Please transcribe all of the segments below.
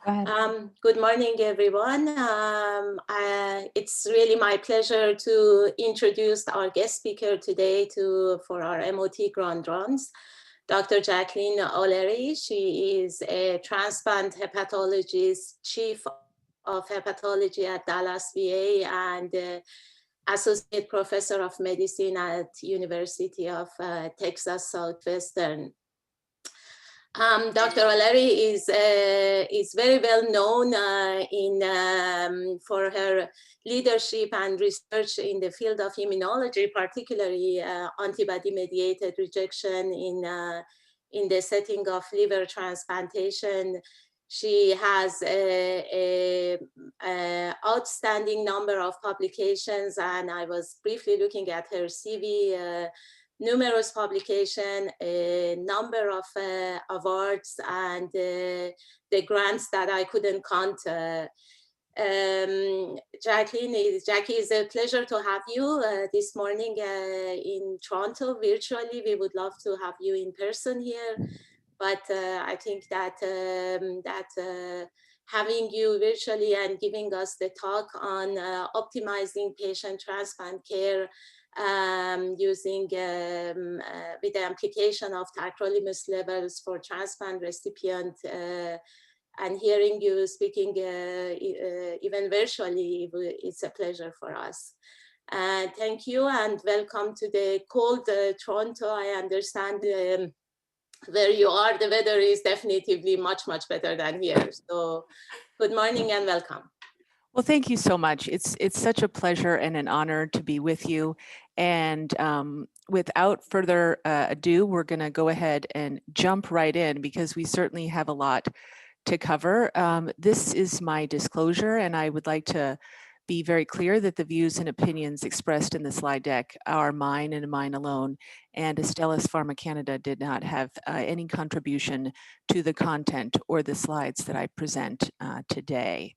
Go ahead. Good morning, everyone. It's really my pleasure to introduce our guest speaker today for our MOT Grand Rounds, Dr. Jacqueline O'Leary. She is a transplant hepatologist, chief of hepatology at Dallas VA, and associate professor of medicine at University of Texas Southwestern. Dr. O'Leary is very well known for her leadership and research in the field of immunology, particularly antibody-mediated rejection in the setting of liver transplantation. She has a outstanding number of publications, and I was briefly looking at her CV. Numerous publications, a number of awards, and the grants that I couldn't count. Jackie, it's a pleasure to have you this morning in Toronto virtually. We would love to have you in person here, but I think that having you virtually and giving us the talk on optimizing patient transplant care using with the application of Tacrolimus levels for transplant recipient and hearing you speaking even virtually, it's a pleasure for us. Thank you and welcome to the cold Toronto. I understand where you are, the weather is definitely much better than here. So good morning and welcome. Well, thank you so much. It's such a pleasure and an honor to be with you. And without further ado, we're going to go ahead and jump right in because we certainly have a lot to cover. This is my disclosure, and I would like to be very clear that the views and opinions expressed in the slide deck are mine and mine alone, and Astellas Pharma Canada did not have any contribution to the content or the slides that I present today.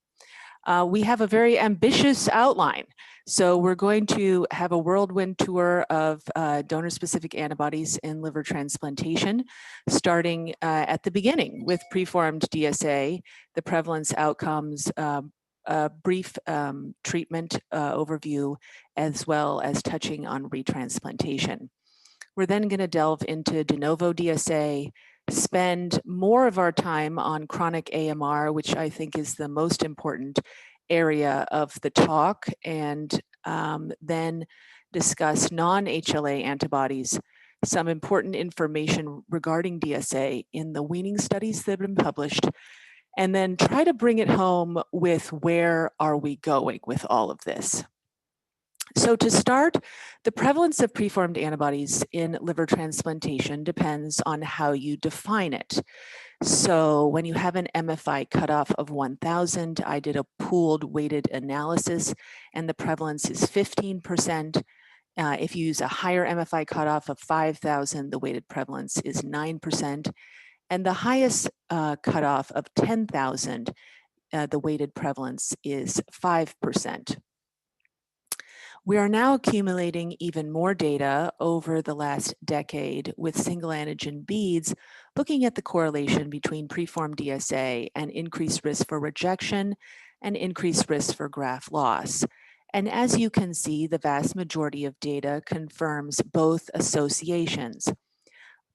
We have a very ambitious outline. So we're going to have a whirlwind tour of donor-specific antibodies in liver transplantation, starting at the beginning with preformed DSA, the prevalence outcomes, a brief treatment overview, as well as touching on retransplantation. We're then going to delve into de novo DSA, spend more of our time on chronic AMR, which I think is the most important area of the talk, and then discuss non-HLA antibodies, some important information regarding DSA in the weaning studies that have been published, and then try to bring it home with where are we going with all of this. So to start, the prevalence of preformed antibodies in liver transplantation depends on how you define it. So when you have an MFI cutoff of 1,000, I did a pooled weighted analysis, and the prevalence is 15%. If you use a higher MFI cutoff of 5,000, the weighted prevalence is 9%. And the highest cutoff of 10,000, the weighted prevalence is 5%. We are now accumulating even more data over the last decade with single antigen beads, looking at the correlation between preformed DSA and increased risk for rejection and increased risk for graft loss. And as you can see, the vast majority of data confirms both associations.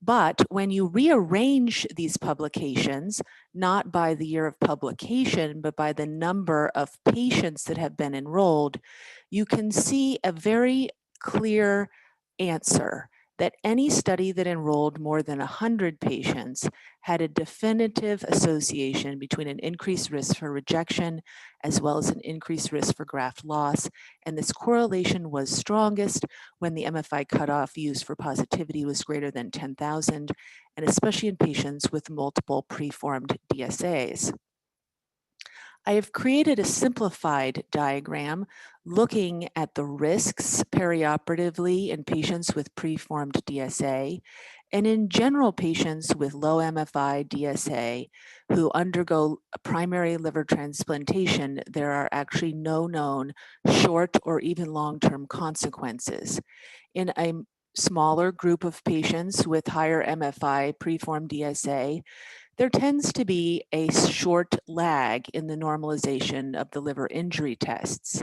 But when you rearrange these publications, not by the year of publication, but by the number of patients that have been enrolled, you can see a very clear answer that any study that enrolled more than 100 patients had a definitive association between an increased risk for rejection as well as an increased risk for graft loss. And this correlation was strongest when the MFI cutoff used for positivity was greater than 10,000, and especially in patients with multiple preformed DSAs. I have created a simplified diagram looking at the risks perioperatively in patients with preformed DSA, and in general patients with low MFI DSA who undergo a primary liver transplantation, there are actually no known short or even long-term consequences. In a smaller group of patients with higher MFI preformed DSA, there tends to be a short lag in the normalization of the liver injury tests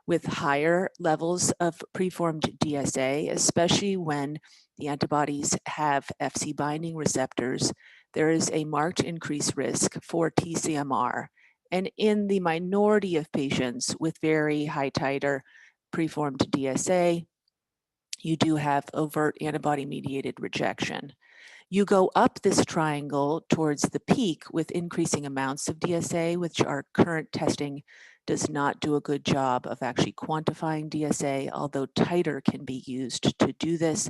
with higher levels of preformed DSA, especially when the antibodies have Fc binding receptors. There is a marked increased risk for TCMR. And in the minority of patients with very high titer preformed DSA, you do have overt antibody-mediated rejection. You go up this triangle towards the peak with increasing amounts of DSA, which our current testing does not do a good job of actually quantifying DSA, although titer can be used to do this,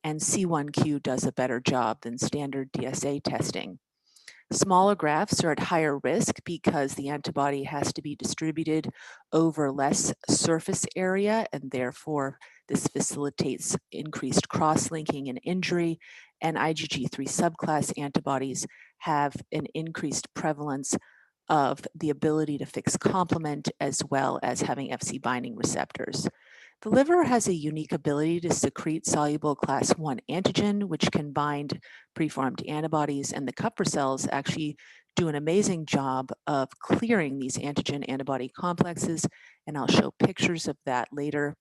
and C1Q does a better job than standard DSA testing. Smaller grafts are at higher risk because the antibody has to be distributed over less surface area, and therefore this facilitates increased cross-linking and injury, and IgG3 subclass antibodies have an increased prevalence of the ability to fix complement as well as having Fc binding receptors. The liver has a unique ability to secrete soluble class 1 antigen, which can bind preformed antibodies, and the Kupffer cells actually do an amazing job of clearing these antigen antibody complexes, and I'll show pictures of that later.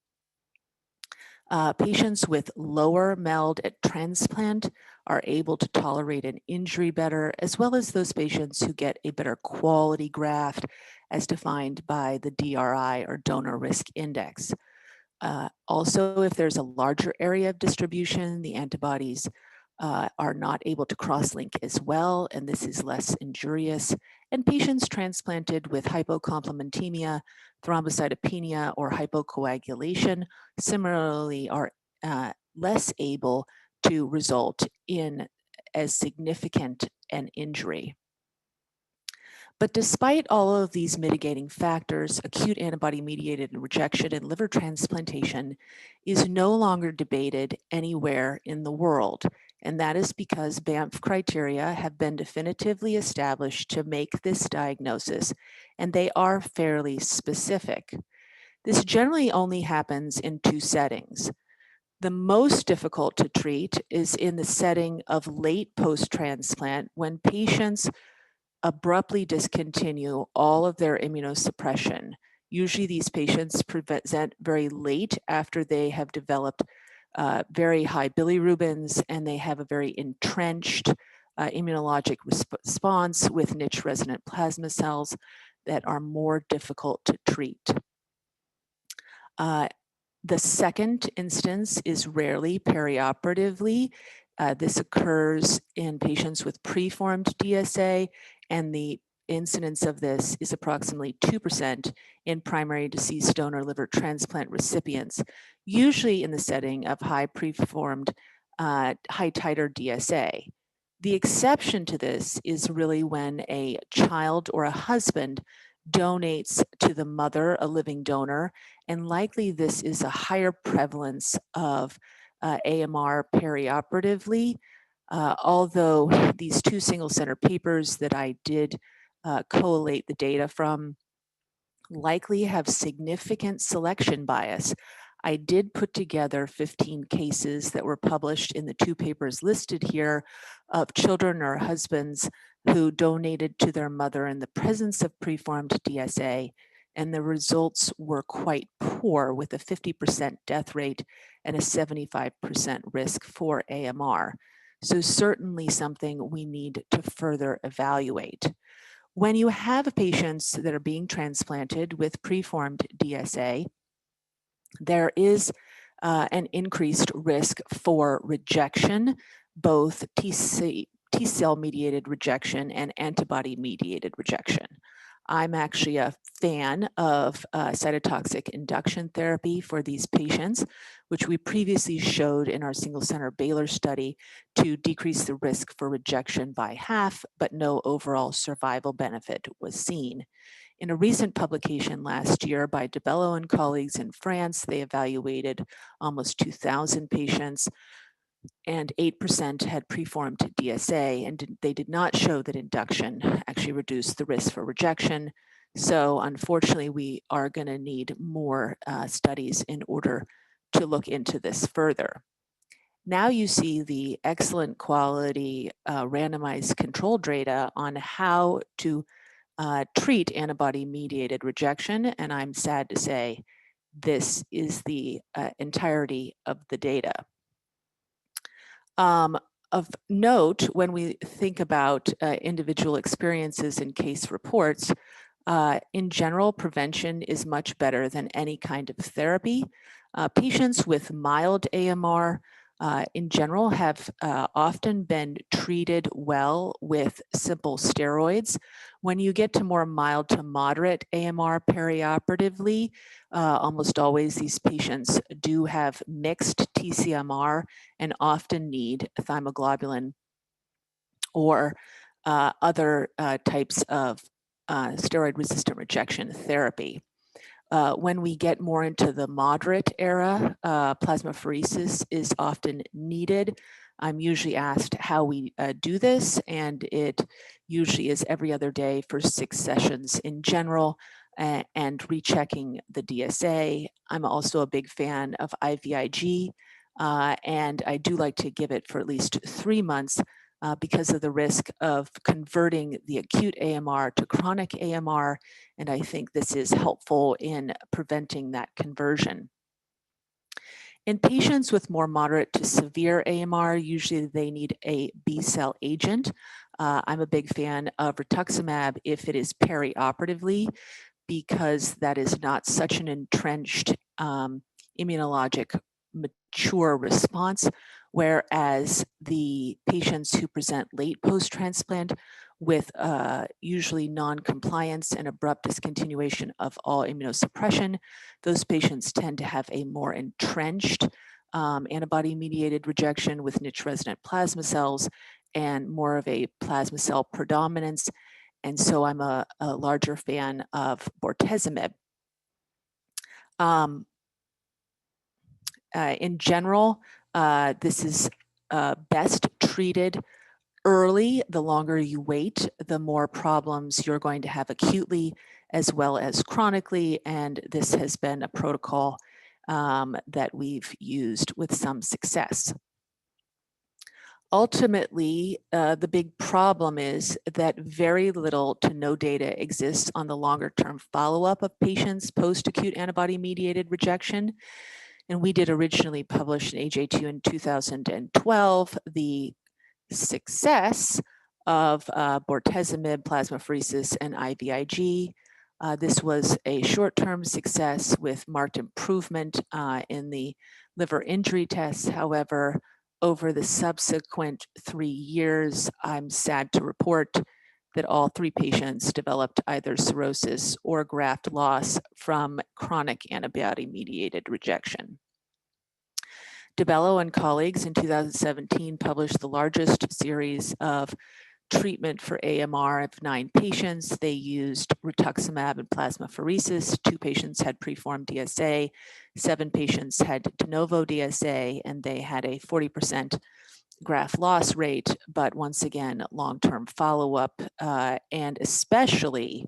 Patients with lower MELD at transplant are able to tolerate an injury better, as well as those patients who get a better quality graft as defined by the DRI or donor risk index. Also, if there's a larger area of distribution, the antibodies are not able to cross-link as well, and this is less injurious. And patients transplanted with hypocomplementemia, thrombocytopenia, or hypocoagulation similarly are less able to result in as significant an injury. But despite all of these mitigating factors, acute antibody-mediated rejection in liver transplantation is no longer debated anywhere in the world. And that is because BAMF criteria have been definitively established to make this diagnosis, and they are fairly specific. This generally only happens in two settings. The most difficult to treat is in the setting of late post-transplant when patients abruptly discontinue all of their immunosuppression. Usually these patients present very late after they have developed very high bilirubins and they have a very entrenched immunologic response with niche resonant plasma cells that are more difficult to treat. The second instance is rarely perioperatively. This occurs in patients with preformed DSA, and the incidence of this is approximately 2% in primary deceased donor liver transplant recipients, usually in the setting of high preformed, high titer DSA. The exception to this is really when a child or a husband donates to the mother, a living donor, and likely this is a higher prevalence of AMR perioperatively, although these two single center papers that I did collate the data from likely have significant selection bias. I did put together 15 cases that were published in the two papers listed here of children or husbands who donated to their mother in the presence of preformed DSA, and the results were quite poor with a 50% death rate and a 75% risk for AMR. So certainly something we need to further evaluate. When you have patients that are being transplanted with preformed DSA, there is an increased risk for rejection, both T-cell mediated rejection and antibody mediated rejection. I'm actually a fan of cytotoxic induction therapy for these patients, which we previously showed in our single center Baylor study to decrease the risk for rejection by half, but no overall survival benefit was seen. In a recent publication last year by DeBello and colleagues in France, they evaluated almost 2,000 patients, and 8% had preformed DSA, and they did not show that induction actually reduced the risk for rejection. So unfortunately, we are going to need more studies in order to look into this further. Now you see the excellent quality randomized control data on how to treat antibody-mediated rejection, and I'm sad to say this is the entirety of the data. Of note, when we think about individual experiences and case reports, in general, prevention is much better than any kind of therapy. Patients with mild AMR in general have often been treated well with simple steroids. When you get to more mild to moderate AMR perioperatively, almost always these patients do have mixed TCMR and often need thymoglobulin or other types of steroid-resistant rejection therapy. When we get more into the moderate era, plasmapheresis is often needed. I'm usually asked how we do this, and it usually is every other day for 6 sessions in general, and rechecking the DSA. I'm also a big fan of IVIG, and I do like to give it for at least 3 months because of the risk of converting the acute AMR to chronic AMR, and I think this is helpful in preventing that conversion. In patients with more moderate to severe AMR, usually they need a B-cell agent. I'm a big fan of rituximab if it is perioperatively, because that is not such an entrenched immunologic mature response, whereas the patients who present late post-transplant with usually non-compliance and abrupt discontinuation of all immunosuppression, those patients tend to have a more entrenched antibody-mediated rejection with niche resident plasma cells and more of a plasma cell predominance. And so I'm a larger fan of bortezomib. In general, this is best treated early. The longer you wait, the more problems you're going to have acutely as well as chronically, and this has been a protocol that we've used with some success. Ultimately, the big problem is that very little to no data exists on the longer-term follow-up of patients post-acute antibody-mediated rejection. And we did originally publish in AJ2 in 2012 the success of bortezomib, plasmapheresis, and IVIG. This was a short-term success with marked improvement in the liver injury tests. However, over the subsequent 3 years, I'm sad to report that all 3 patients developed either cirrhosis or graft loss from chronic antibody-mediated rejection. DeBello and colleagues in 2017 published the largest series of treatment for AMR of 9 patients. They used rituximab and plasmapheresis. 2 patients had preformed DSA, 7 patients had de novo DSA, and they had a 40% graft loss rate, but once again, long-term follow-up and especially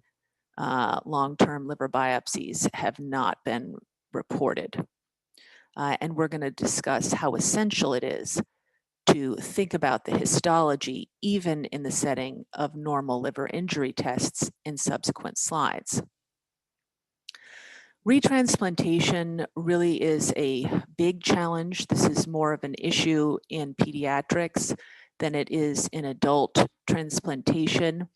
long-term liver biopsies have not been reported. And we're going to discuss how essential it is to think about the histology even in the setting of normal liver injury tests in subsequent slides. Retransplantation really is a big challenge. This is more of an issue in pediatrics than it is in adult transplantation.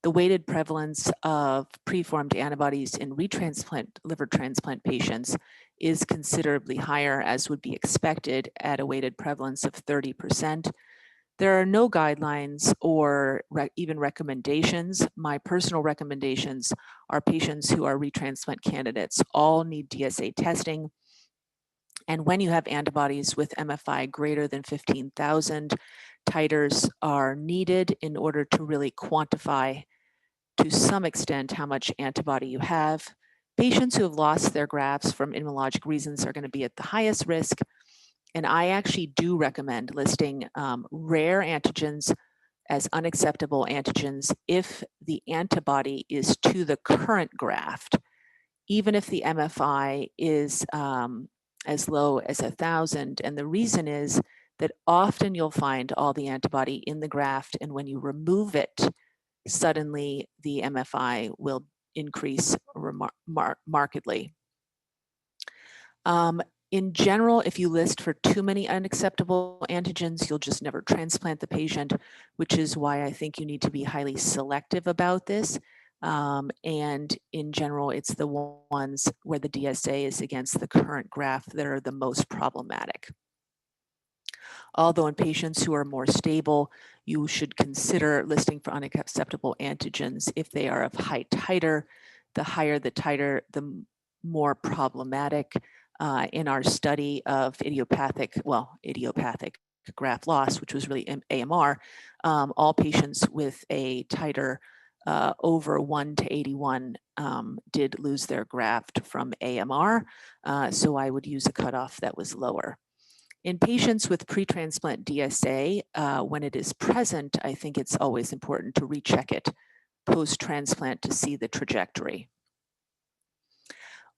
The weighted prevalence of preformed antibodies in liver transplant patients is considerably higher, as would be expected, at a weighted prevalence of 30%. There are no guidelines or even recommendations. My personal recommendations are patients who are retransplant candidates all need DSA testing. And when you have antibodies with MFI greater than 15,000, titers are needed in order to really quantify to some extent how much antibody you have. Patients who have lost their grafts from immunologic reasons are going to be at the highest risk. And I actually do recommend listing rare antigens as unacceptable antigens if the antibody is to the current graft, even if the MFI is as low as 1,000. And the reason is that often you'll find all the antibody in the graft, and when you remove it, suddenly the MFI will increase markedly. In general, if you list for too many unacceptable antigens, you'll just never transplant the patient, which is why I think you need to be highly selective about this. And in general, it's the ones where the DSA is against the current graft that are the most problematic. Although in patients who are more stable, you should consider listing for unacceptable antigens if they are of high titer. The higher the titer, the more problematic. In our study of idiopathic graft loss, which was really AMR, all patients with a titer over 1 to 81 did lose their graft from AMR. So I would use a cutoff that was lower. In patients with pre-transplant DSA, when it is present, I think it's always important to recheck it post-transplant to see the trajectory.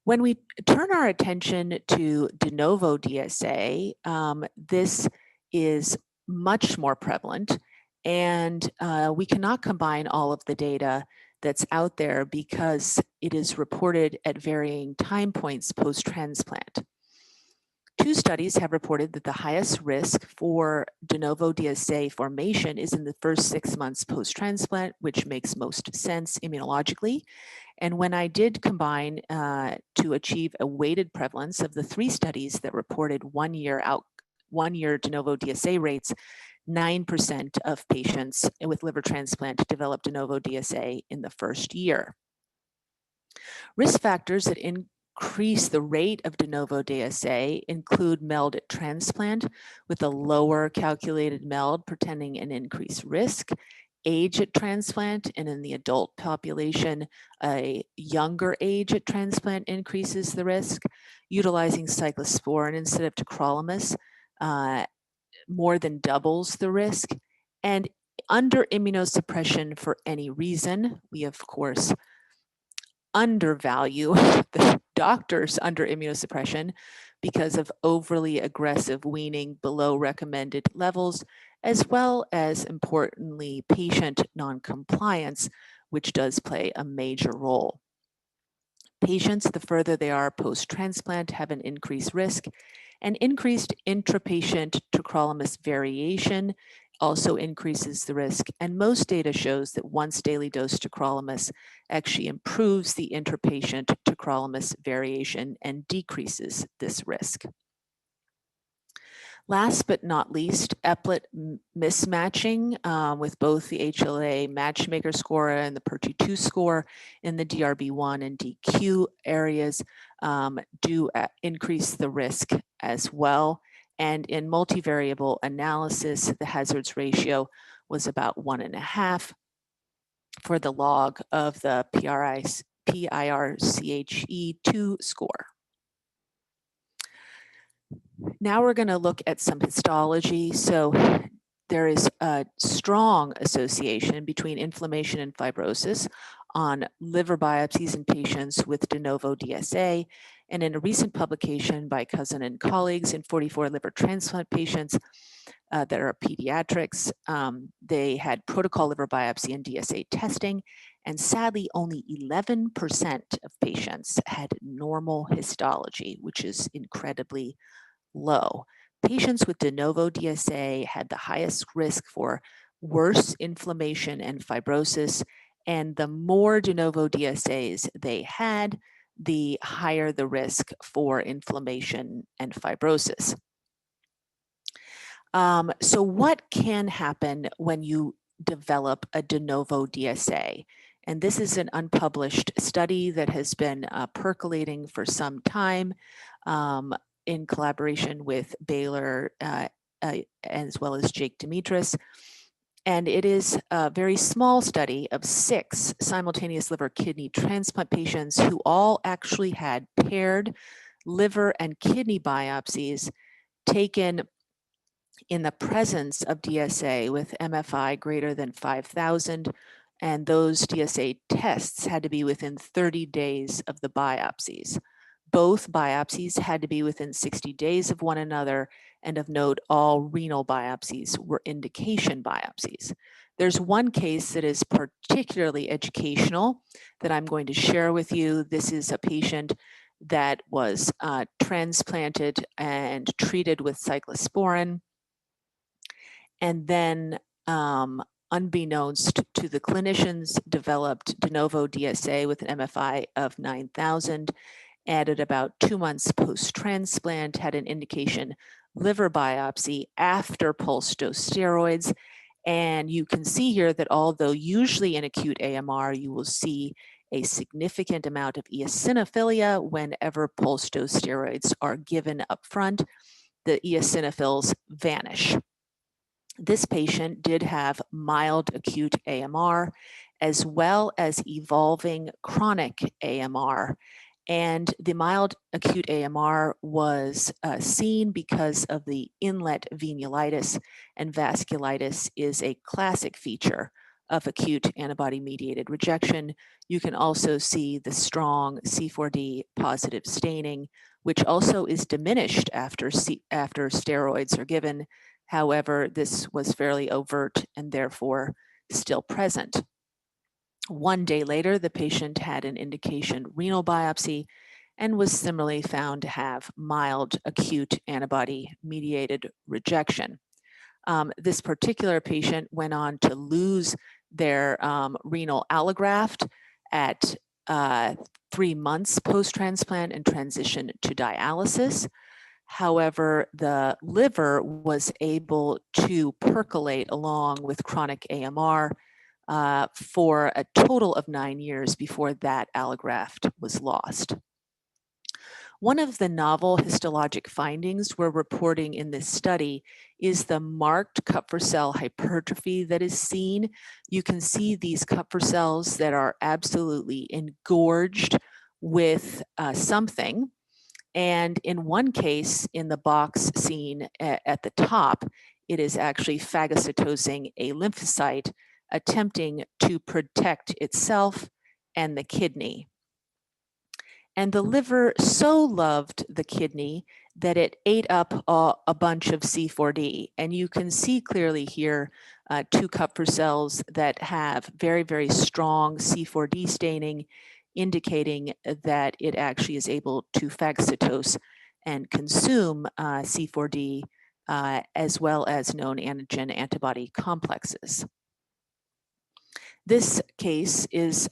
When we turn our attention to de novo DSA, this is much more prevalent, and we cannot combine all of the data that's out there because it is reported at varying time points post-transplant. 2 studies have reported that the highest risk for de novo DSA formation is in the first 6 months post-transplant, which makes most sense immunologically. And when I did combine to achieve a weighted prevalence of the 3 studies that reported 1 year de novo DSA rates, 9% of patients with liver transplant developed de novo DSA in the first year. Risk factors that increase the rate of de novo DSA include MELD at transplant with a lower calculated MELD presenting an increased risk, age at transplant, and in the adult population, a younger age at transplant increases the risk. Utilizing cyclosporin instead of tacrolimus more than doubles the risk. And under immunosuppression for any reason, we of course undervalue the doctors under immunosuppression because of overly aggressive weaning below recommended levels, as well as, importantly, patient noncompliance, which does play a major role. Patients, the further they are post-transplant, have an increased risk, and increased intrapatient tacrolimus variation also increases the risk, and most data shows that once daily dose tacrolimus actually improves the intrapatient tacrolimus variation and decreases this risk. Last but not least, eplet mismatching with both the HLA matchmaker score and the PER-2 score in the DRB1 and DQ areas do increase the risk as well. And in multivariable analysis, the hazards ratio was about 1.5 for the log of the PIRCHE2 score. Now we're going to look at some histology. So there is a strong association between inflammation and fibrosis on liver biopsies in patients with de novo DSA. And in a recent publication by Cousin and colleagues in 44 liver transplant patients that are pediatrics, they had protocol liver biopsy and DSA testing. And sadly, only 11% of patients had normal histology, which is incredibly low. Patients with de novo DSA had the highest risk for worse inflammation and fibrosis, and the more de novo DSAs they had, the higher the risk for inflammation and fibrosis. So what can happen when you develop a de novo DSA? And this is an unpublished study that has been percolating for some time in collaboration with Baylor as well as Jake Dimitris. And it is a very small study of 6 simultaneous liver kidney transplant patients who all actually had paired liver and kidney biopsies taken in the presence of DSA with MFI greater than 5,000, and those DSA tests had to be within 30 days of the biopsies. Both biopsies had to be within 60 days of one another, and of note, all renal biopsies were indication biopsies. There's one case that is particularly educational that I'm going to share with you. This is a patient that was transplanted and treated with cyclosporin, and then unbeknownst to the clinicians, developed de novo DSA with an MFI of 9,000, added about 2 months post-transplant, had an indication liver biopsy after pulse dose steroids. And you can see here that although usually in acute AMR, you will see a significant amount of eosinophilia whenever pulse dose steroids are given up front, the eosinophils vanish. This patient did have mild acute AMR as well as evolving chronic AMR. And the mild acute AMR was seen because of the inlet venulitis, and vasculitis is a classic feature of acute antibody-mediated rejection. You can also see the strong C4D positive staining, which also is diminished after steroids are given. However, this was fairly overt and therefore still present. 1 day later, the patient had an indication renal biopsy and was similarly found to have mild acute antibody-mediated rejection. This particular patient went on to lose their renal allograft at 3 months post-transplant and transition to dialysis. However, the liver was able to percolate along with chronic AMR for a total of 9 years before that allograft was lost. One of the novel histologic findings we're reporting in this study is the marked Kupffer cell hypertrophy that is seen. You can see these Kupffer cells that are absolutely engorged with something. And in one case, in the box seen at the top, it is actually phagocytosing a lymphocyte, attempting to protect itself and the kidney. And the liver so loved the kidney that it ate up a bunch of C4D. And you can see clearly here 2 Kupffer cells that have very, very strong C4D staining, indicating that it actually is able to phagocytose and consume C4D as well as known antigen antibody complexes. This case is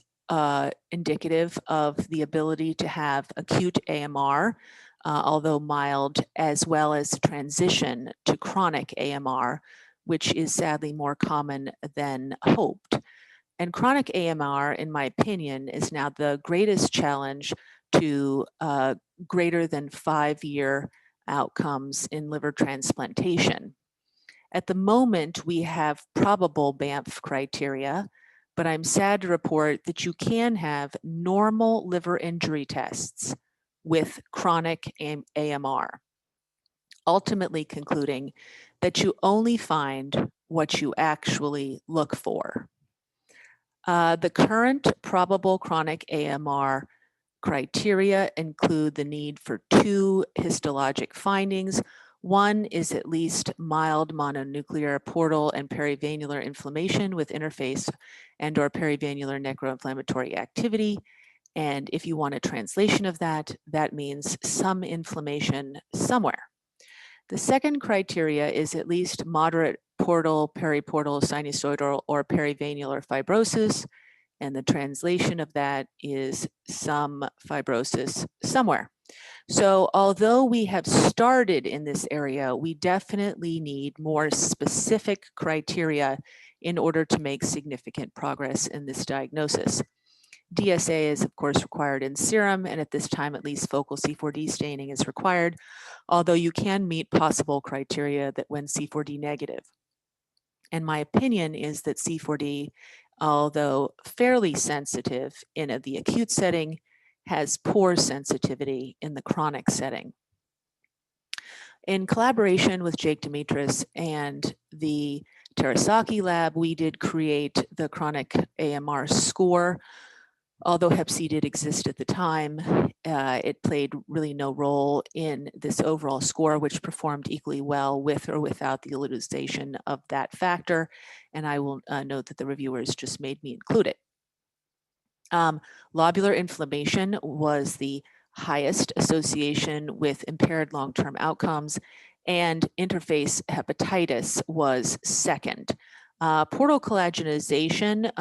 indicative of the ability to have acute AMR, although mild, as well as transition to chronic AMR, which is sadly more common than hoped. And chronic AMR, in my opinion, is now the greatest challenge to greater than 5-year outcomes in liver transplantation. At the moment, we have probable BAMF criteria, but I'm sad to report that you can have normal liver injury tests with chronic AMR, ultimately concluding that you only find what you actually look for. The current probable chronic AMR criteria include the need for 2 histologic findings. One is at least mild mononuclear portal and perivenular inflammation with interface and/or perivenular necroinflammatory activity. And if you want a translation of that, that means some inflammation somewhere. The second criteria is at least moderate portal, periportal, sinusoidal, or perivenular fibrosis. And the translation of that is some fibrosis somewhere. So although we have started in this area, we definitely need more specific criteria in order to make significant progress in this diagnosis. DSA is of course required in serum, and at this time at least focal C4D staining is required, although you can meet possible criteria that when C4D negative. And my opinion is that C4D, although fairly sensitive in the acute setting, has poor sensitivity in the chronic setting. In collaboration with Jake Dimitris and the Terasaki lab, we did create the chronic AMR score, Although Hep C did exist at the time, it played really no role in this overall score, which performed equally well with or without the utilization of that factor. And I will note that the reviewers just made me include it. Lobular inflammation was the highest association with impaired long-term outcomes, and interface hepatitis was second. Portal collagenization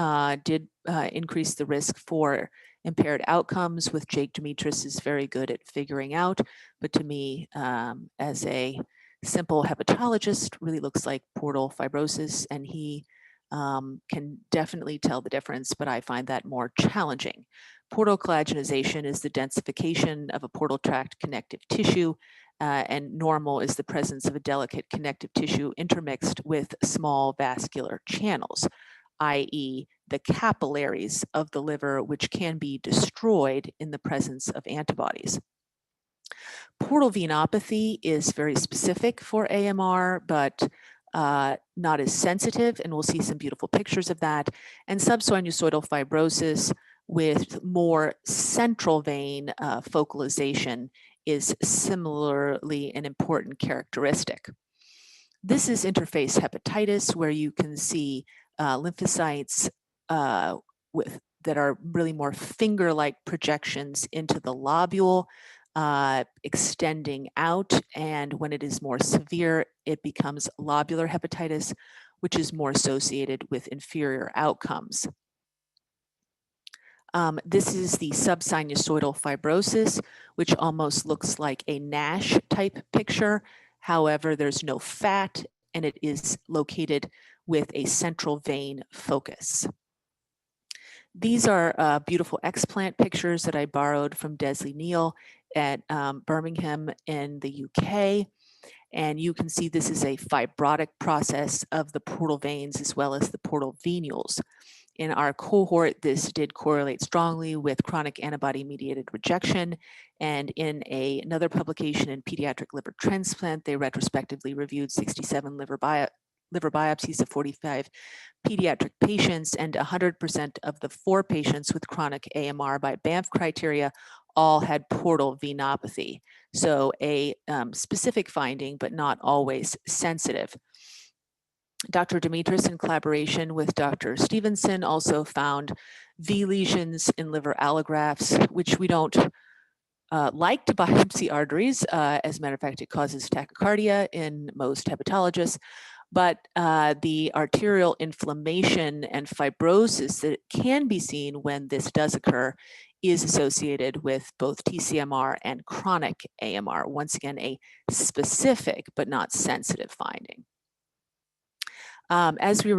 did increase the risk for impaired outcomes, with Jake Dimitris is very good at figuring out, but to me, as a simple hepatologist, really looks like portal fibrosis, and he can definitely tell the difference, but I find that more challenging. Portal collagenization is the densification of a portal tract connective tissue, and normal is the presence of a delicate connective tissue intermixed with small vascular channels, i.e. the capillaries of the liver, which can be destroyed in the presence of antibodies. Portal venopathy is very specific for AMR, but not as sensitive, and we'll see some beautiful pictures of that. And subsinusoidal fibrosis with more central vein focalization is similarly an important characteristic. This is interface hepatitis, where you can see lymphocytes that are really more finger-like projections into the lobule, extending out, and when it is more severe, it becomes lobular hepatitis, which is more associated with inferior outcomes. This is the subsinusoidal fibrosis, which almost looks like a NASH type picture. However, there's no fat, and it is located with a central vein focus. These are beautiful explant pictures that I borrowed from Desley Neal at Birmingham in the UK. And you can see this is a fibrotic process of the portal veins as well as the portal venules. In our cohort, this did correlate strongly with chronic antibody-mediated rejection. And in another publication in Pediatric Liver Transplant, they retrospectively reviewed 67 liver biopsies of 45 pediatric patients, and 100% of the 4 patients with chronic AMR by Banff criteria all had portal venopathy. So a specific finding, but not always sensitive. Dr. Dimitris, in collaboration with Dr. Stevenson, also found V lesions in liver allografts, which we don't like to biopsy arteries. As a matter of fact, it causes tachycardia in most hepatologists. But the arterial inflammation and fibrosis that can be seen when this does occur is associated with both TCMR and chronic AMR. Once again, a specific but not sensitive finding. As we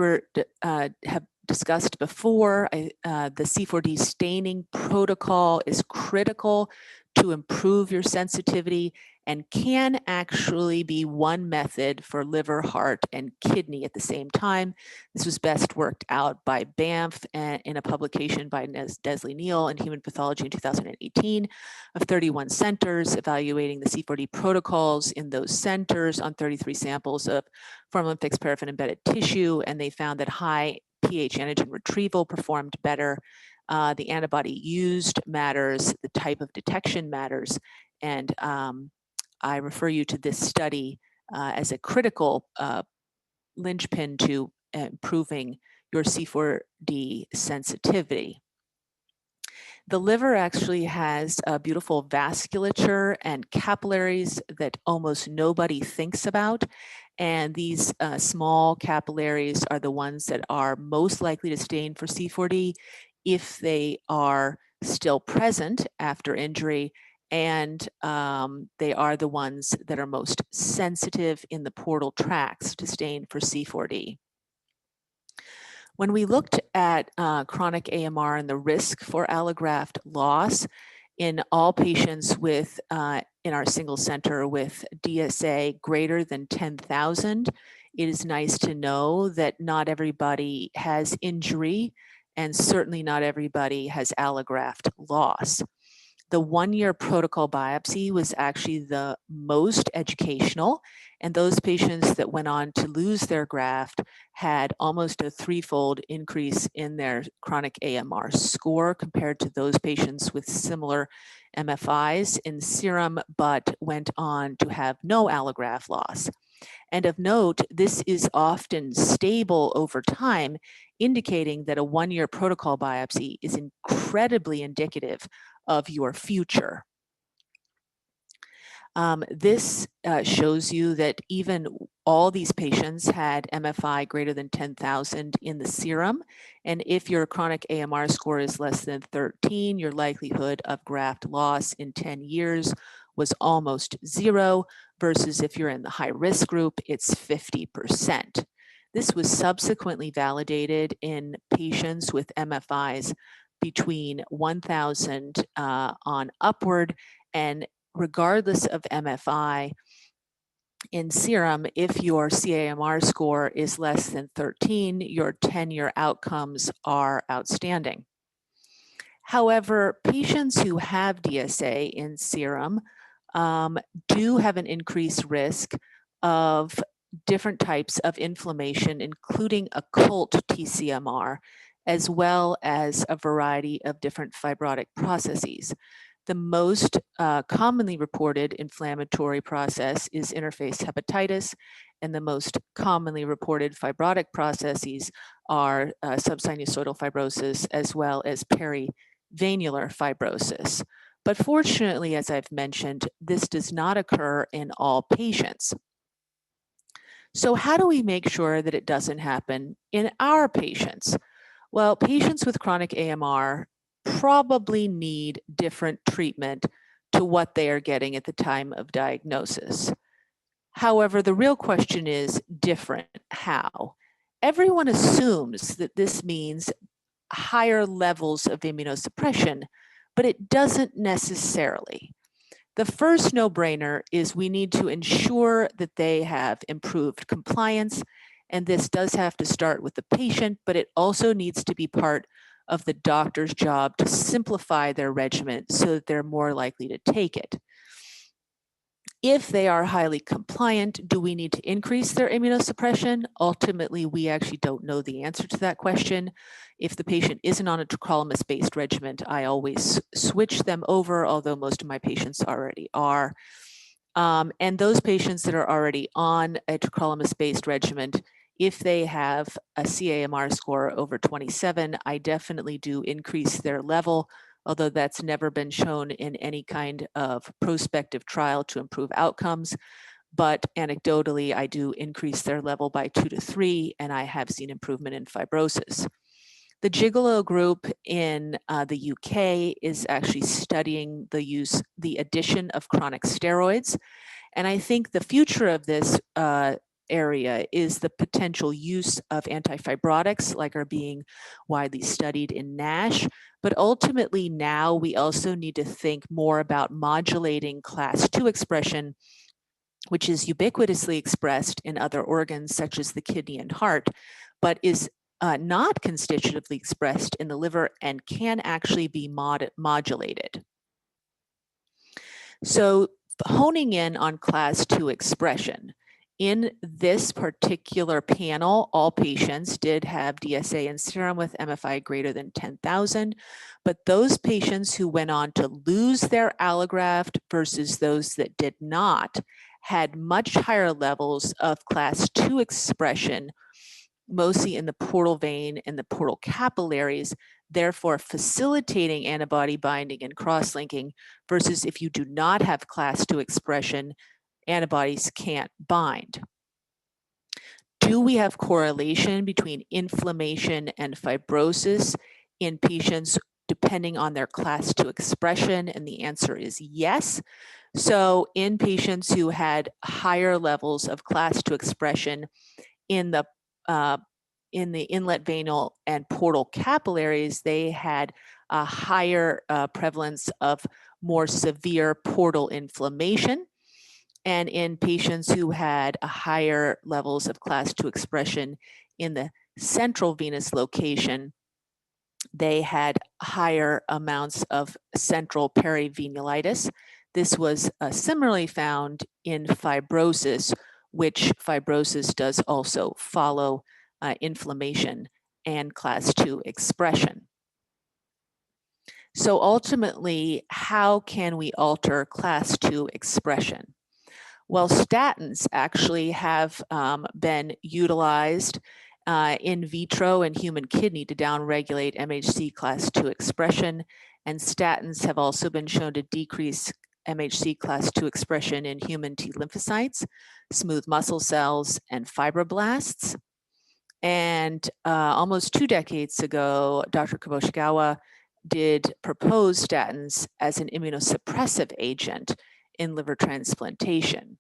have discussed before, the C4D staining protocol is critical to improve your sensitivity and can actually be one method for liver, heart, and kidney at the same time. This was best worked out by Banff in a publication by Desley Neal in Human Pathology in 2018 of 31 centers evaluating the C4D protocols in those centers on 33 samples of formalin-fixed paraffin-embedded tissue, and they found that high pH antigen retrieval performed better. The antibody used matters, the type of detection matters, and I refer you to this study as a critical linchpin to improving your C4D sensitivity. The liver actually has a beautiful vasculature and capillaries that almost nobody thinks about. And these small capillaries are the ones that are most likely to stain for C4D if they are still present after injury, and they are the ones that are most sensitive in the portal tracts to stain for C4D. When we looked at chronic AMR and the risk for allograft loss in all patients with, in our single center with DSA greater than 10,000, it is nice to know that not everybody has injury, and certainly not everybody has allograft loss. The 1-year protocol biopsy was actually the most educational, and those patients that went on to lose their graft had almost a 3-fold increase in their chronic AMR score compared to those patients with similar MFIs in serum, but went on to have no allograft loss. And of note, this is often stable over time, indicating that a 1-year protocol biopsy is incredibly indicative of your future. This shows you that even all these patients had MFI greater than 10,000 in the serum. And if your chronic AMR score is less than 13, your likelihood of graft loss in 10 years was almost 0, versus if you're in the high risk group, it's 50%. This was subsequently validated in patients with MFIs between 1,000 on upward, and regardless of MFI, in serum, if your CAMR score is less than 13, your 10-year outcomes are outstanding. However, patients who have DSA in serum do have an increased risk of different types of inflammation, including occult TCMR, as well as a variety of different fibrotic processes. The most commonly reported inflammatory process is interface hepatitis, and the most commonly reported fibrotic processes are subsinusoidal fibrosis as well as perivenular fibrosis. But fortunately, as I've mentioned, this does not occur in all patients. So how do we make sure that it doesn't happen in our patients? Well, patients with chronic AMR probably need different treatment to what they are getting at the time of diagnosis. However, the real question is different. How? Everyone assumes that this means higher levels of immunosuppression, but it doesn't necessarily. The first no-brainer is we need to ensure that they have improved compliance, and this does have to start with the patient, but it also needs to be part of the doctor's job to simplify their regimen so that they're more likely to take it. If they are highly compliant, do we need to increase their immunosuppression? Ultimately, we actually don't know the answer to that question. If the patient isn't on a tacrolimus-based regimen, I always switch them over, although most of my patients already are. And those patients that are already on a tacrolimus-based regimen, if they have a CAMR score over 27, I definitely do increase their level, although that's never been shown in any kind of prospective trial to improve outcomes. But anecdotally, I do increase their level by 2 to 3, and I have seen improvement in fibrosis. The Gigolo group in the UK is actually studying the addition of chronic steroids. And I think the future of this area is the potential use of antifibrotics, like are being widely studied in NASH. But ultimately now we also need to think more about modulating class 2 expression, which is ubiquitously expressed in other organs such as the kidney and heart, but is not constitutively expressed in the liver and can actually be modulated. So honing in on class 2 expression. In this particular panel, all patients did have DSA in serum with MFI greater than 10,000, but those patients who went on to lose their allograft versus those that did not had much higher levels of class 2 expression, mostly in the portal vein and the portal capillaries, therefore facilitating antibody binding and cross-linking, versus if you do not have class 2 expression, antibodies can't bind. Do we have correlation between inflammation and fibrosis in patients depending on their class 2 expression? And the answer is yes. So in patients who had higher levels of class 2 expression in the inlet venal and portal capillaries, they had a higher prevalence of more severe portal inflammation. And in patients who had a higher levels of class 2 expression in the central venous location, they had higher amounts of central perivenulitis. This was similarly found in fibrosis, which fibrosis does also follow inflammation and class 2 expression. So ultimately, how can we alter class 2 expression? Well, statins actually have been utilized in vitro in human kidney to downregulate MHC class 2 expression, and statins have also been shown to decrease MHC class 2 expression in human T lymphocytes, smooth muscle cells, and fibroblasts. And almost 2 decades ago, Dr. Kaboshikawa did propose statins as an immunosuppressive agent in liver transplantation.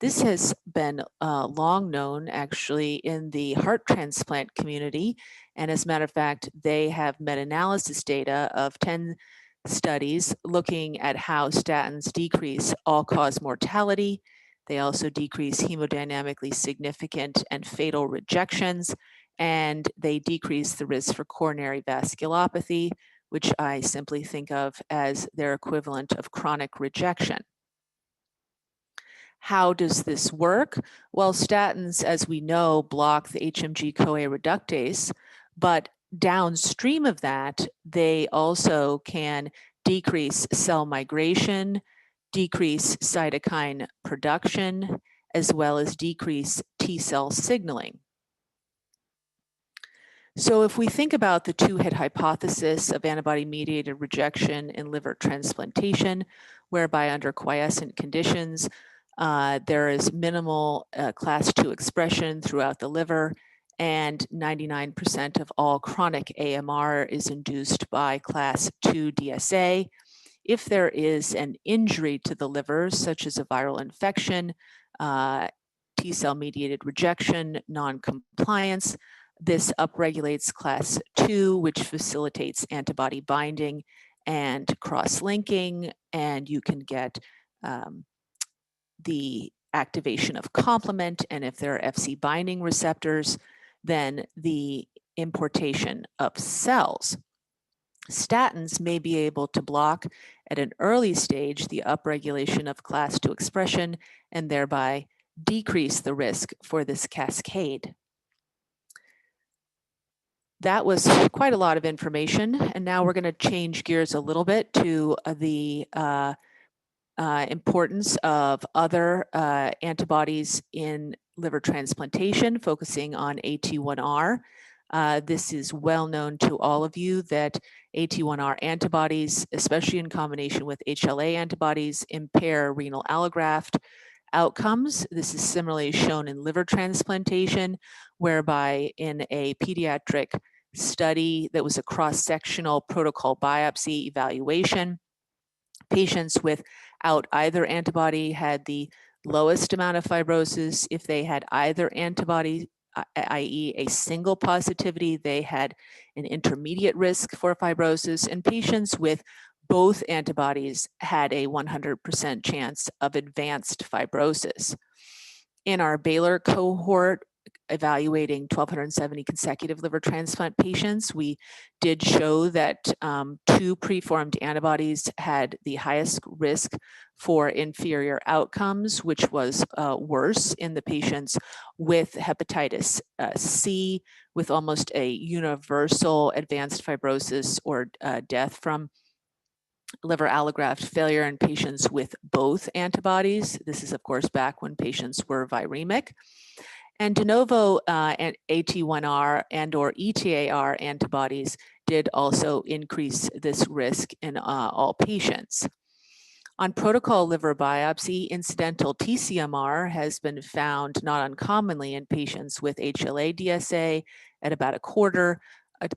This has been long known actually in the heart transplant community. And as a matter of fact, they have meta-analysis data of 10 studies looking at how statins decrease all-cause mortality. They also decrease hemodynamically significant and fatal rejections, and they decrease the risk for coronary vasculopathy, which I simply think of as their equivalent of chronic rejection. How does this work? Well, statins, as we know, block the HMG-CoA reductase, but downstream of that, they also can decrease cell migration, decrease cytokine production, as well as decrease T cell signaling. So if we think about the two-hit hypothesis of antibody-mediated rejection in liver transplantation, whereby under quiescent conditions, there is minimal class 2 expression throughout the liver, and 99% of all chronic AMR is induced by class 2 DSA. If there is an injury to the liver, such as a viral infection, T-cell mediated rejection, non-compliance, this upregulates class 2, which facilitates antibody binding and cross-linking, and you can get the activation of complement, and if there are Fc binding receptors, then the importation of cells. Statins may be able to block at an early stage the upregulation of class 2 expression and thereby decrease the risk for this cascade. That was quite a lot of information, and now we're going to change gears a little bit to the importance of other antibodies in liver transplantation, focusing on AT1R. This is well known to all of you that AT1R antibodies, especially in combination with HLA antibodies, impair renal allograft outcomes. This is similarly shown in liver transplantation, whereby in a pediatric study that was a cross-sectional protocol biopsy evaluation, patients without either antibody had the lowest amount of fibrosis. If they had either antibody, i.e. a single positivity, they had an intermediate risk for fibrosis, and patients with both antibodies had a 100% chance of advanced fibrosis. In our Baylor cohort, evaluating 1,270 consecutive liver transplant patients, we did show that 2 preformed antibodies had the highest risk for inferior outcomes, which was worse in the patients with hepatitis C, with almost a universal advanced fibrosis or death from liver allograft failure in patients with both antibodies. This is, of course, back when patients were viremic. And de novo and AT1R and or ETAR antibodies did also increase this risk in all patients. On protocol liver biopsy, incidental TCMR has been found not uncommonly in patients with HLA-DSA at about a quarter.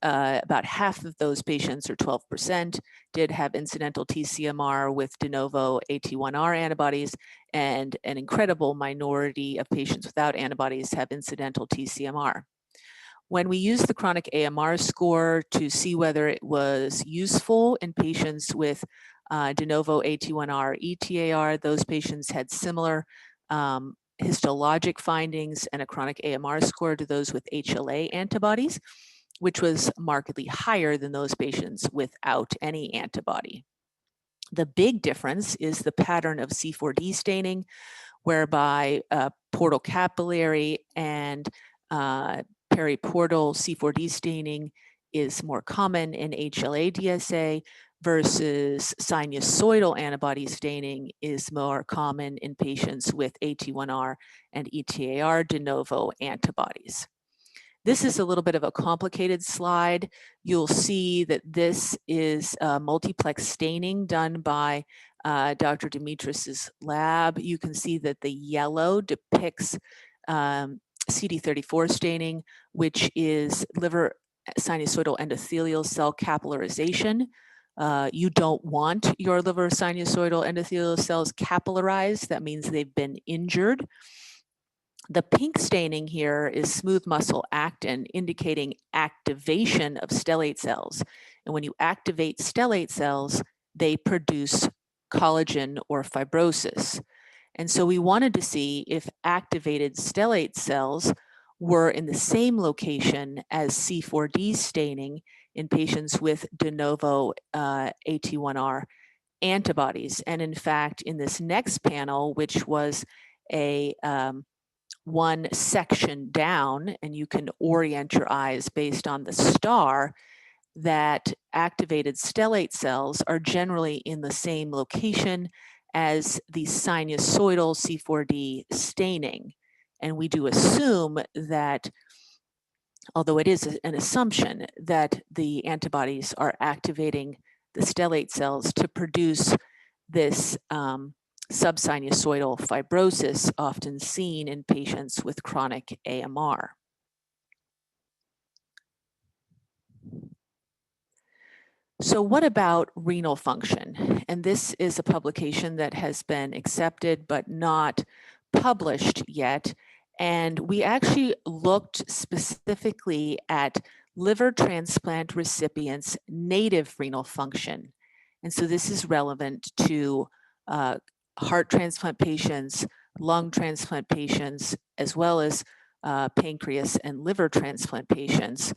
About half of those patients, or 12%, did have incidental TCMR with de novo AT1R antibodies, and an incredible minority of patients without antibodies have incidental TCMR. When we used the chronic AMR score to see whether it was useful in patients with de novo AT1R, ETAR, those patients had similar histologic findings and a chronic AMR score to those with HLA antibodies. which was markedly higher than those patients without any antibody. The big difference is the pattern of C4D staining, whereby portal capillary and periportal C4D staining is more common in HLA-DSA versus sinusoidal antibody staining is more common in patients with AT1R and ETAR de novo antibodies. This is a little bit of a complicated slide. You'll see that this is multiplex staining done by Dr. Dimitris's lab. You can see that the yellow depicts CD34 staining, which is liver sinusoidal endothelial cell capillarization. You don't want your liver sinusoidal endothelial cells capillarized. That means they've been injured. The pink staining here is smooth muscle actin, indicating activation of stellate cells. And when you activate stellate cells, they produce collagen or fibrosis. And so we wanted to see if activated stellate cells were in the same location as C4D staining in patients with de novo AT1R antibodies. And in fact, in this next panel, which was a one section down, and you can orient your eyes based on the star, that activated stellate cells are generally in the same location as the sinusoidal C4D staining. And we do assume that, although it is an assumption, that the antibodies are activating the stellate cells to produce this subsinusoidal fibrosis often seen in patients with chronic AMR. So what about renal function? And this is a publication that has been accepted but not published yet. And we actually looked specifically at liver transplant recipients' native renal function. And so this is relevant to heart transplant patients, lung transplant patients, as well as pancreas and liver transplant patients.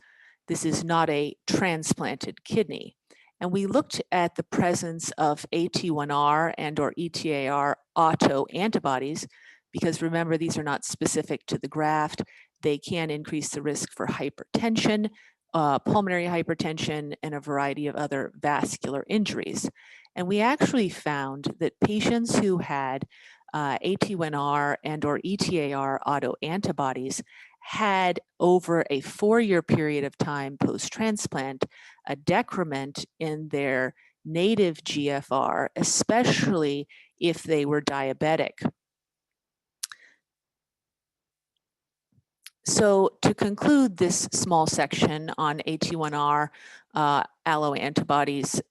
This is not a transplanted kidney. And we looked at the presence of AT1R and or ETAR autoantibodies, because remember, these are not specific to the graft. They can increase the risk for hypertension, pulmonary hypertension, and a variety of other vascular injuries. And we actually found that patients who had AT1R and or ETAR autoantibodies had, over a 4-year period of time post-transplant, a decrement in their native GFR, especially if they were diabetic. So to conclude this small section on AT1R alloantibodies,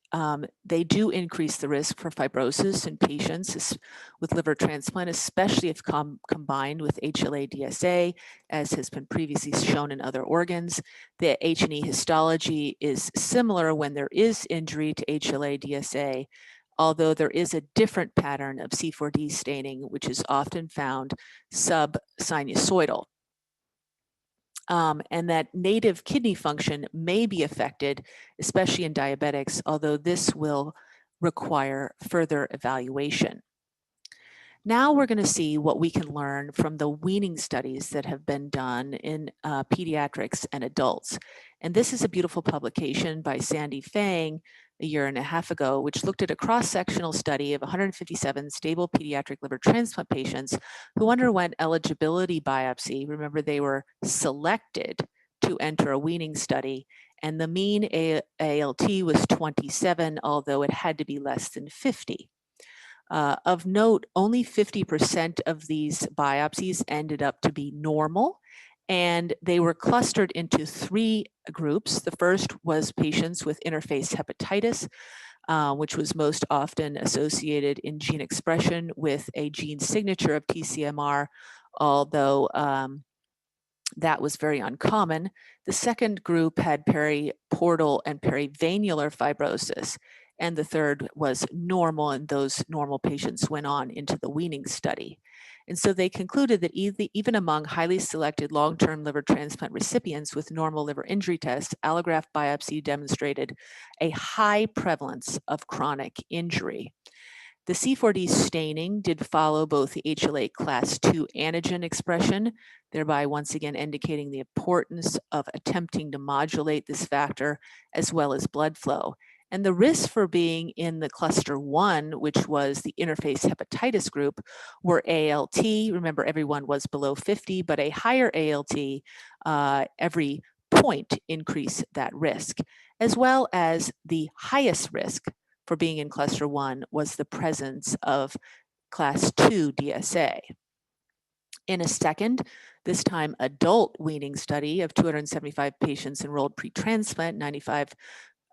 they do increase the risk for fibrosis in patients with liver transplant, especially if combined with HLA-DSA, as has been previously shown in other organs. The H&E histology is similar when there is injury to HLA-DSA, although there is a different pattern of C4D staining, which is often found subsinusoidal. And that native kidney function may be affected, especially in diabetics, although this will require further evaluation. Now we're going to see what we can learn from the weaning studies that have been done in pediatrics and adults. And this is a beautiful publication by Sandy Fang a year and a half ago, which looked at a cross-sectional study of 157 stable pediatric liver transplant patients who underwent eligibility biopsy. Remember, they were selected to enter a weaning study, and the mean ALT was 27, although it had to be less than 50. Of note, only 50% of these biopsies ended up to be normal, and they were clustered into 3 groups. The first was patients with interface hepatitis, which was most often associated in gene expression with a gene signature of TCMR, although that was very uncommon. The second group had periportal and perivenular fibrosis, and the third was normal, and those normal patients went on into the weaning study. And so they concluded that even among highly selected long-term liver transplant recipients with normal liver injury tests, allograft biopsy demonstrated a high prevalence of chronic injury. The C4D staining did follow both the HLA class II antigen expression, thereby once again indicating the importance of attempting to modulate this factor, as well as blood flow. And the risks for being in the cluster 1, which was the interface hepatitis group, were ALT. Remember, everyone was below 50, but a higher ALT every point increased that risk, as well as the highest risk for being in cluster 1 was the presence of class 2 DSA. In a second, this time adult weaning study of 275 patients enrolled pre-transplant, 95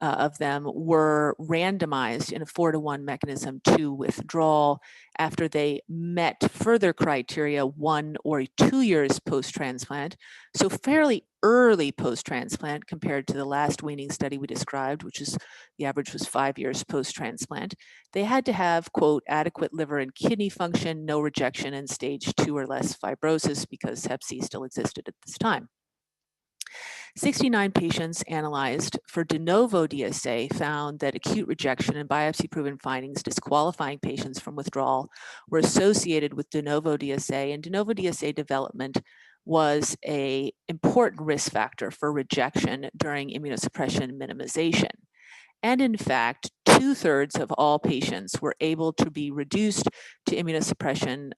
of them were randomized in a 4-to-1 mechanism to withdrawal after they met further criteria 1 or 2 years post-transplant. So fairly early post-transplant compared to the last weaning study we described, which is the average was 5 years post-transplant. They had to have, quote, adequate liver and kidney function, no rejection, and stage 2 or less fibrosis because Hep C still existed at this time. 69 patients analyzed for de novo DSA found that acute rejection and biopsy-proven findings disqualifying patients from withdrawal were associated with de novo DSA, and de novo DSA development was an important risk factor for rejection during immunosuppression minimization. And in fact, 2/3 of all patients were able to be reduced to immunosuppression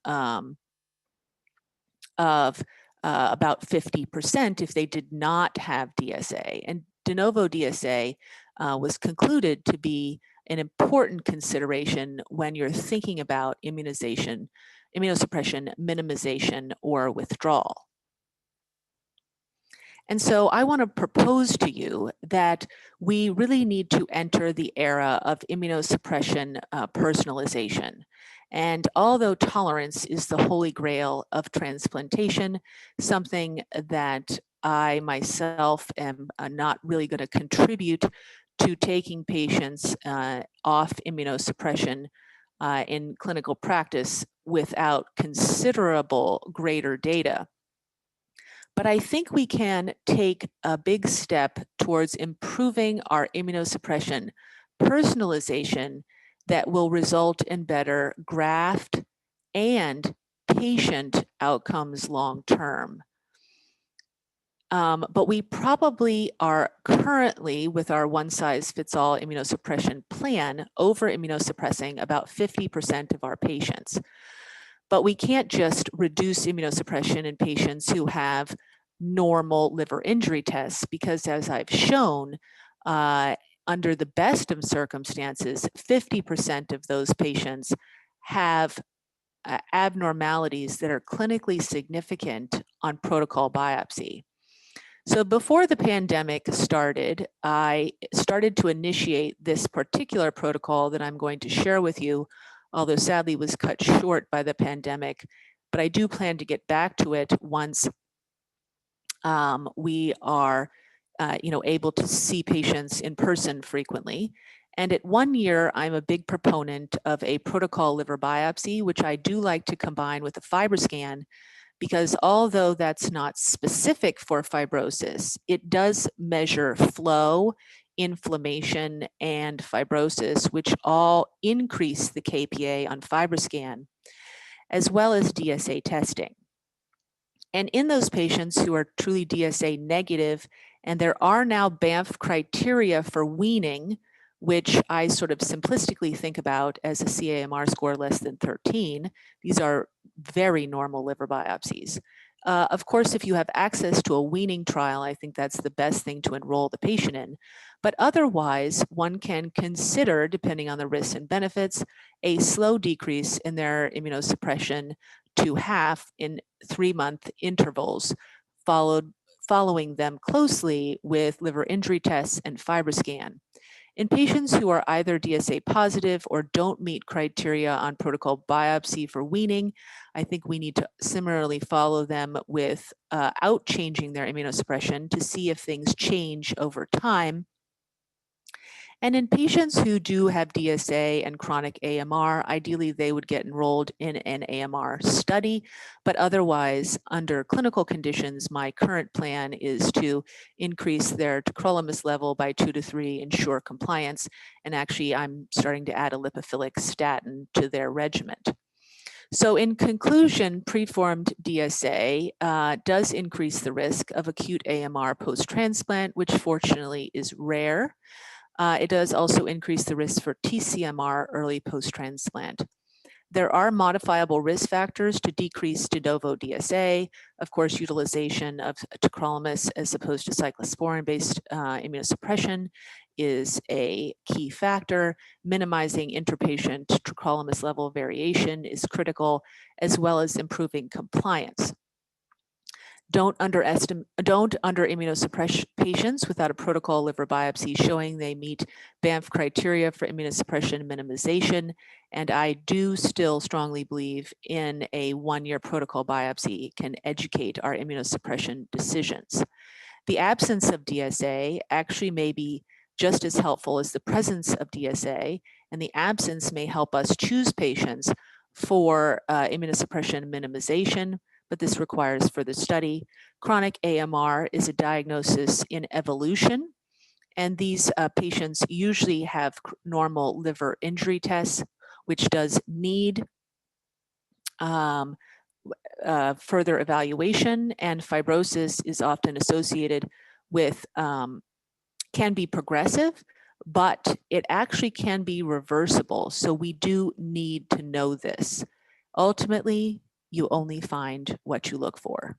of about 50% if they did not have DSA. And de novo DSA was concluded to be an important consideration when you're thinking about immunization, immunosuppression, minimization, or withdrawal. And so I want to propose to you that we really need to enter the era of immunosuppression personalization. And although tolerance is the holy grail of transplantation, something that I myself am not really going to contribute to taking patients off immunosuppression in clinical practice without considerable greater data. But I think we can take a big step towards improving our immunosuppression personalization that will result in better graft and patient outcomes long term. But we probably are currently, with our one-size-fits-all immunosuppression plan, over immunosuppressing about 50% of our patients. But we can't just reduce immunosuppression in patients who have normal liver injury tests, because as I've shown, under the best of circumstances, 50% of those patients have abnormalities that are clinically significant on protocol biopsy. So before the pandemic started, I started to initiate this particular protocol that I'm going to share with you, although sadly was cut short by the pandemic, but I do plan to get back to it once we are able to see patients in person frequently. And at 1 year, I'm a big proponent of a protocol liver biopsy, which I do like to combine with a FibroScan, because although that's not specific for fibrosis, it does measure flow, inflammation, and fibrosis, which all increase the KPA on FibroScan, as well as DSA testing. And in those patients who are truly DSA negative, and there are now BANF criteria for weaning, which I sort of simplistically think about as a CAMR score less than 13. These are very normal liver biopsies. Of course, if you have access to a weaning trial, I think that's the best thing to enroll the patient in. But otherwise, one can consider, depending on the risks and benefits, a slow decrease in their immunosuppression to half in 3-month intervals, following them closely with liver injury tests and FibroScan. In patients who are either DSA positive or don't meet criteria on protocol biopsy for weaning, I think we need to similarly follow them without changing their immunosuppression to see if things change over time. And in patients who do have DSA and chronic AMR, ideally they would get enrolled in an AMR study, but otherwise under clinical conditions, my current plan is to increase their tacrolimus level by 2 to 3, ensure compliance, and actually I'm starting to add a lipophilic statin to their regimen. So in conclusion, preformed DSA does increase the risk of acute AMR post-transplant, which fortunately is rare. It does also increase the risk for TCMR early post-transplant. There are modifiable risk factors to decrease de novo DSA. Of course, utilization of tacrolimus as opposed to cyclosporin-based immunosuppression is a key factor. Minimizing interpatient tacrolimus level variation is critical, as well as improving compliance. Don't under-immunosuppress patients without a protocol liver biopsy showing they meet Banff criteria for immunosuppression minimization. And I do still strongly believe in a 1-year protocol biopsy can educate our immunosuppression decisions. The absence of DSA actually may be just as helpful as the presence of DSA, and the absence may help us choose patients for immunosuppression minimization, but this requires further study. Chronic AMR is a diagnosis in evolution, and these patients usually have normal liver injury tests, which does need further evaluation, and fibrosis is often associated with, can be progressive, but it actually can be reversible. So we do need to know this. Ultimately, you only find what you look for.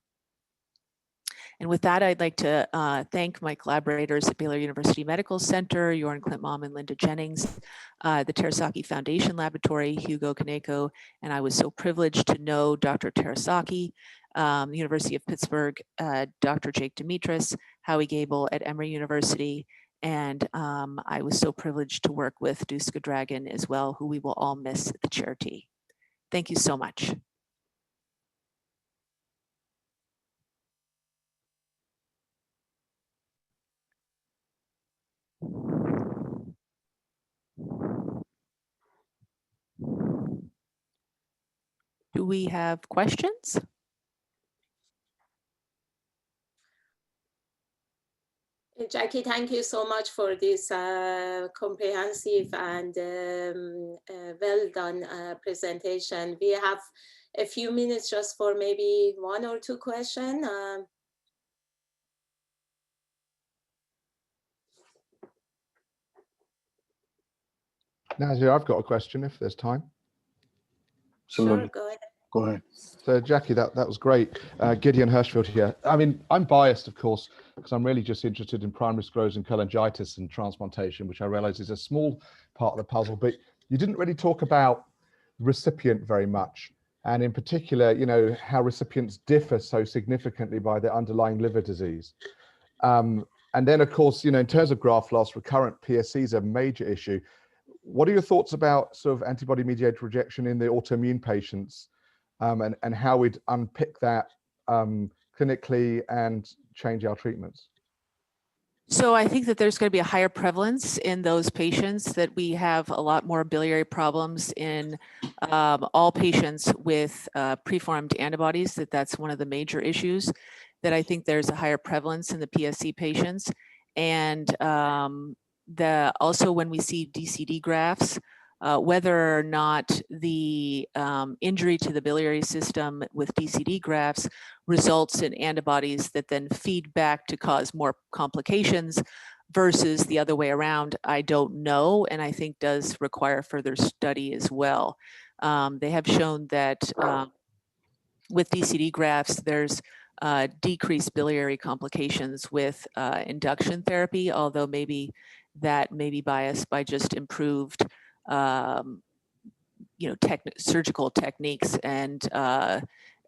And with that, I'd like to thank my collaborators at Baylor University Medical Center, Jorn Klintmom and Linda Jennings, the Terasaki Foundation Laboratory, Hugo Kaneko, and I was so privileged to know Dr. Terasaki, University of Pittsburgh, Dr. Jake Dimitris, Howie Gable at Emory University, and I was so privileged to work with Duska Dragon as well, who we will all miss at the charity. Thank you so much. Do we have questions? Jackie, thank you so much for this comprehensive and well done presentation. We have a few minutes just for maybe 1 or 2 questions. Nazir, I've got a question if there's time. Sure, go ahead. Go ahead. So Jackie, that was great. Gideon Hirschfield here. I mean, I'm biased, of course, because I'm really just interested in primary sclerosing cholangitis and transplantation, which I realize is a small part of the puzzle, but you didn't really talk about recipient very much. And in particular, you know, how recipients differ so significantly by their underlying liver disease. And then, of course, you know, in terms of graft loss, recurrent PSC is a major issue. What are your thoughts about sort of antibody-mediated rejection in the autoimmune patients, and how we'd unpick that clinically and change our treatments? So I think that there's going to be a higher prevalence in those patients, that we have a lot more biliary problems in all patients with preformed antibodies, that's one of the major issues, that I think there's a higher prevalence in the PSC patients. And also when we see DCD grafts, whether or not the injury to the biliary system with DCD grafts results in antibodies that then feed back to cause more complications versus the other way around, I don't know, and I think does require further study as well. They have shown that with DCD grafts, there's decreased biliary complications with induction therapy, although maybe that may be biased by just improved you know, surgical techniques, and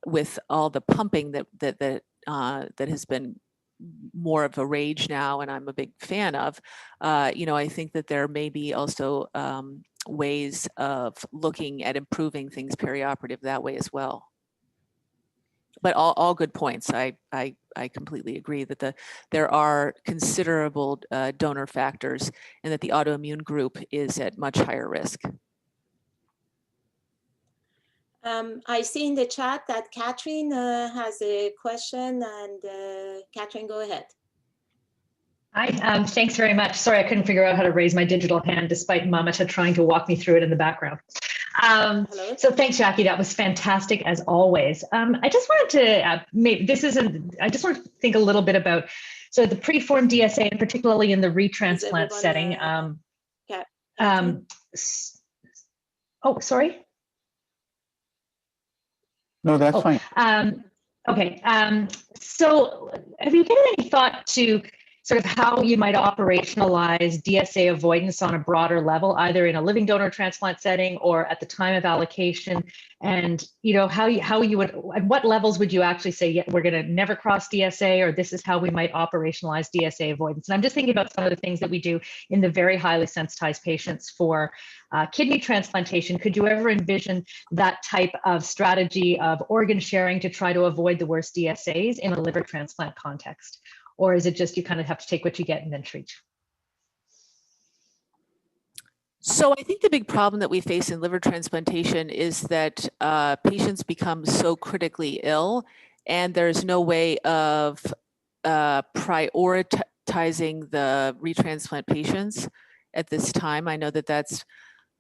with all the pumping that has been more of a rage now, and I'm a big fan of, you know, I think that there may be also ways of looking at improving things perioperative that way as well. but all good points. I completely agree that there are considerable donor factors and that the autoimmune group is at much higher risk. I see in the chat that Catherine has a question, and Catherine, go ahead. Hi, thanks very much. Sorry, I couldn't figure out how to raise my digital hand despite Mamata trying to walk me through it in the background. So thanks, Jackie. That was fantastic as always. I just wanted to I just want to think a little bit about the preformed DSA, and particularly in the retransplant setting. Oh, sorry. No, that's fine. Okay. So have you given any thought to sort of how you might operationalize DSA avoidance on a broader level, either in a living donor transplant setting or at the time of allocation? And how you would, at what levels would you actually say, yeah, we're going to never cross DSA, or this is how we might operationalize DSA avoidance? And I'm just thinking about some of the things that we do in the very highly sensitized patients for kidney transplantation. Could you ever envision that type of strategy of organ sharing to try to avoid the worst DSAs in a liver transplant context? Or is it just you kind of have to take what you get and then treat? So I think the big problem that we face in liver transplantation is that patients become so critically ill, and there's no way of prioritizing the retransplant patients at this time. I know that that's,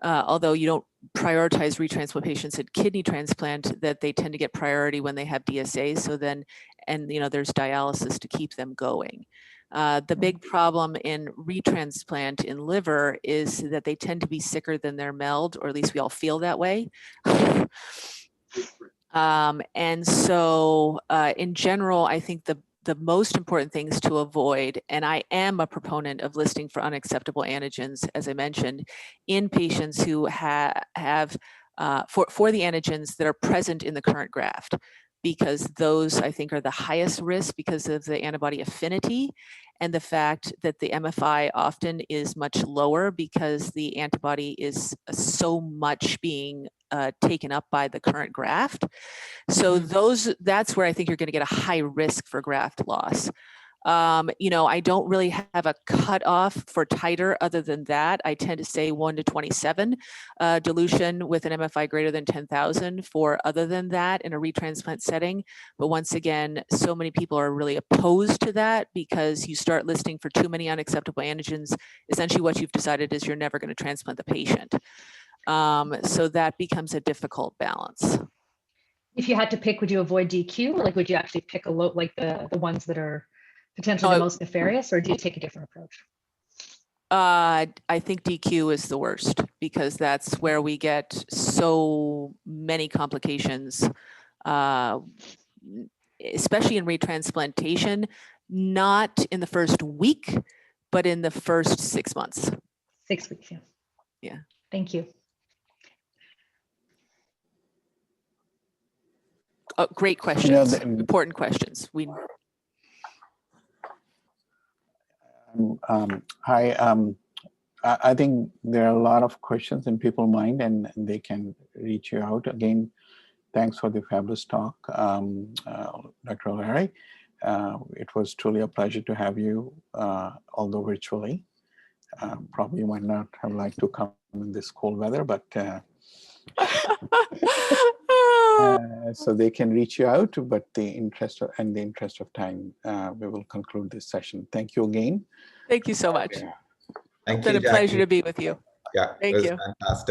although you don't prioritize retransplant patients at kidney transplant, that they tend to get priority when they have DSA. So then, and there's dialysis to keep them going. The big problem in retransplant in liver is that they tend to be sicker than their MELD, or at least we all feel that way. And so in general, I think the most important things to avoid, and I am a proponent of listing for unacceptable antigens, as I mentioned, in patients who have for the antigens that are present in the current graft, because those I think are the highest risk because of the antibody affinity and the fact that the MFI often is much lower because the antibody is so much being taken up by the current graft. So that's where I think you're going to get a high risk for graft loss. I don't really have a cutoff for titer other than that. I tend to say 1 to 27 dilution with an MFI greater than 10,000 for other than that in a retransplant setting. But once again, so many people are really opposed to that because you start listing for too many unacceptable antigens. Essentially what you've decided is you're never going to transplant the patient. So that becomes a difficult balance. If you had to pick, would you avoid DQ? Like, would you actually pick a low, like the ones that are potentially the most nefarious, or do you take a different approach? I think DQ is the worst because that's where we get so many complications, especially in retransplantation, not in the first week, but in the first 6 months. 6 weeks, yeah. Yeah. Thank you. Oh, great questions, important questions. Hi, I think there are a lot of questions in people's mind, and they can reach you out. Again, thanks for the fabulous talk, Dr. O'Leary. It was truly a pleasure to have you, although virtually. Probably might not have liked to come in this cold weather, but so they can reach you out, but in the interest of time, we will conclude this session. Thank you again. Thank you so much. Thank It's been you, a pleasure Jackie. to be with you. Yeah, Thank it was you. fantastic.